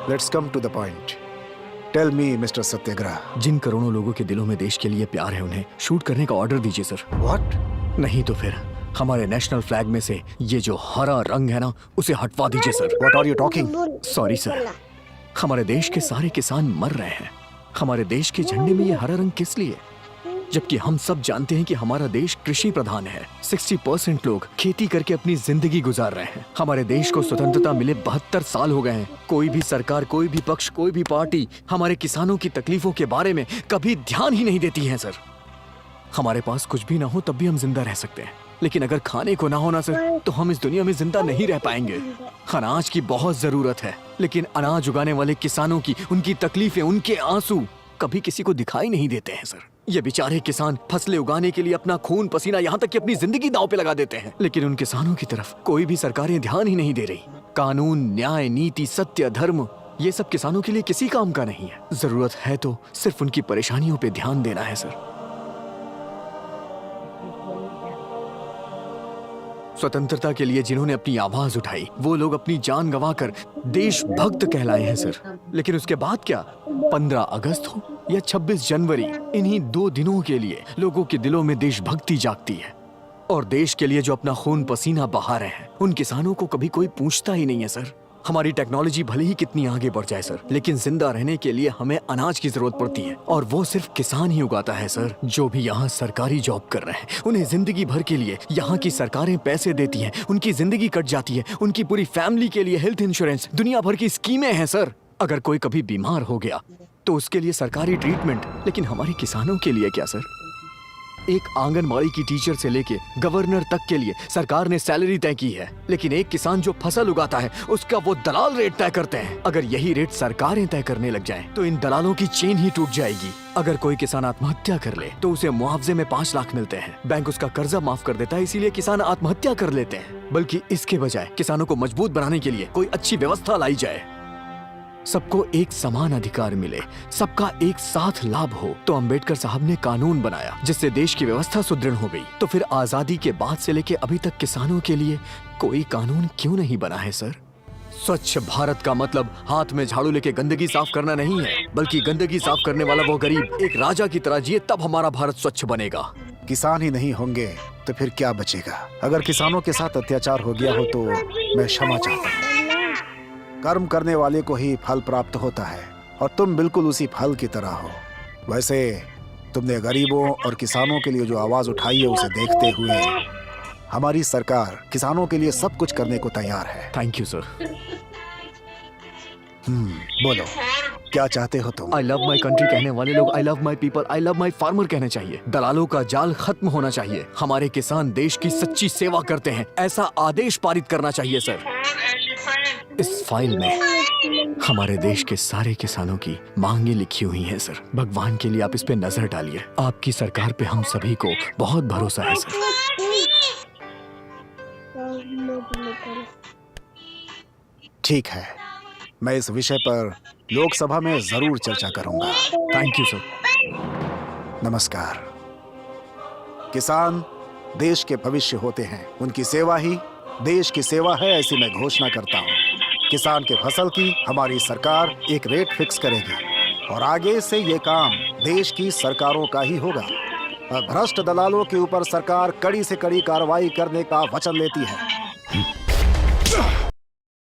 Let's come to the point. Tell me mister Satyagraha, जिन करोड़ों लोगों के दिलों में देश के लिए प्यार है उन्हें शूट करने का ऑर्डर दीजिए सर। व्हाट? नहीं तो फिर हमारे नेशनल फ्लैग में से ये जो हरा रंग है ना, उसे हटवा दीजिए sir. What are you talking? Sorry sir, हमारे देश के सारे किसान मर रहे हैं। हमारे देश के झंडे में ये हरा रंग किस लिए? जबकि हम सब जानते हैं कि हमारा देश कृषि प्रधान है। 60% लोग खेती करके अपनी जिंदगी गुजार रहे हैं। हमारे देश को स्वतंत्रता मिले 72 साल हो गए हैं। कोई भी सरकार, कोई भी पक्ष, कोई भी पार्टी हमारे किसानों की तकलीफों के बारे में कभी ध्यान ही नहीं देती है सर। हमारे पास कुछ भी ना हो तब भी हम जिंदा रह सकते हैं, लेकिन अगर खाने को ना हो ना सर, तो हम इस दुनिया में जिंदा नहीं रह पाएंगे। अनाज की बहुत जरूरत है, लेकिन अनाज उगाने वाले किसानों की, उनकी तकलीफें, उनके आंसू कभी किसी को दिखाई नहीं देते हैं सर। ये बेचारे किसान फसलें उगाने के लिए अपना खून पसीना, यहाँ तक कि अपनी जिंदगी दांव पे लगा देते हैं, लेकिन उन किसानों की तरफ कोई भी सरकारें ध्यान ही नहीं दे रही। कानून, न्याय, नीति, सत्य, धर्म, ये सब किसानों के लिए किसी काम का नहीं है। जरूरत है तो सिर्फ उनकी परेशानियों पे ध्यान देना है सर। स्वतंत्रता के लिए जिन्होंने अपनी आवाज उठाई, वो लोग अपनी जान गंवाकर देशभक्त कहलाए हैं सर। लेकिन उसके बाद क्या? 15 अगस्त हो या 26 जनवरी, इन्हीं 2 दिनों के लिए लोगों के दिलों में देशभक्ति जागती है। और देश के लिए जो अपना खून पसीना बहा रहे हैं, उन किसानों को कभी कोई पूछता ही नहीं है सर। हमारी टेक्नोलॉजी भले ही कितनी आगे बढ़ जाए सर, लेकिन जिंदा रहने के लिए हमें अनाज की जरूरत पड़ती है, और वो सिर्फ किसान ही उगाता है सर। जो भी यहाँ सरकारी जॉब कर रहे हैं, उन्हें जिंदगी भर के लिए यहाँ की सरकारें पैसे देती हैं, उनकी जिंदगी कट जाती है, उनकी पूरी फैमिली के लिए हेल्थ इंश्योरेंस, दुनिया भर की स्कीमें हैं सर। अगर कोई कभी बीमार हो गया तो उसके लिए सरकारी ट्रीटमेंट, लेकिन हमारे किसानों के लिए क्या सर? एक आंगनबाड़ी की टीचर से लेके गवर्नर तक के लिए सरकार ने सैलरी तय की है, लेकिन एक किसान जो फसल उगाता है उसका वो दलाल रेट तय करते हैं। अगर यही रेट सरकारें तय करने लग जाएं, तो इन दलालों की चेन ही टूट जाएगी। अगर कोई किसान आत्महत्या कर ले तो उसे मुआवजे में 5 लाख मिलते हैं। बैंक उसका कर्जा माफ कर देता है, इसीलिए किसान आत्महत्या कर लेते हैं। बल्कि इसके बजाय किसानों को मजबूत बनाने के लिए कोई अच्छी व्यवस्था लाई जाए, सबको एक समान अधिकार मिले, सबका एक साथ लाभ हो। तो अंबेडकर साहब ने कानून बनाया जिससे देश की व्यवस्था सुदृढ़ हो गई। तो फिर आजादी के बाद से लेके अभी तक किसानों के लिए कोई कानून क्यों नहीं बना है सर? स्वच्छ भारत का मतलब हाथ में झाड़ू लेके गंदगी साफ करना नहीं है, बल्कि गंदगी साफ करने वाला वो गरीब एक राजा की तरह जिए, तब हमारा भारत स्वच्छ बनेगा। किसान ही नहीं होंगे तो फिर क्या बचेगा? अगर किसानों के साथ अत्याचार हो गया हो तो मैं क्षमा चाहता हूँ। कर्म करने वाले को ही फल प्राप्त होता है, और तुम बिल्कुल उसी फल की तरह हो। वैसे तुमने गरीबों और किसानों के लिए जो आवाज उठाई है, उसे देखते हुए हमारी सरकार किसानों के लिए सब कुछ करने को तैयार है। Thank you sir. बोलो, क्या चाहते हो तुम? आई लव माई कंट्री कहने वाले लोग I love my people, I love my farmer कहने चाहिए। दलालों का जाल खत्म होना चाहिए। हमारे किसान देश की सच्ची सेवा करते हैं, ऐसा आदेश पारित करना चाहिए सर। इस फाइल में हमारे देश के सारे किसानों की मांगे लिखी हुई हैं सर। भगवान के लिए आप इस पे नजर डालिए। आपकी सरकार पे हम सभी को बहुत भरोसा है सर। ठीक है, मैं इस विषय पर लोकसभा में जरूर चर्चा करूंगा। Thank you sir. नमस्कार। किसान देश के भविष्य होते हैं, उनकी सेवा ही देश की सेवा है, ऐसी मैं घोषणा करता हूँ। किसान के फसल की हमारी सरकार एक रेट फिक्स करेगी, और आगे से ये काम देश की सरकारों का ही होगा। और भ्रष्ट दलालों के ऊपर सरकार कड़ी से कड़ी कार्रवाई करने का वचन लेती है।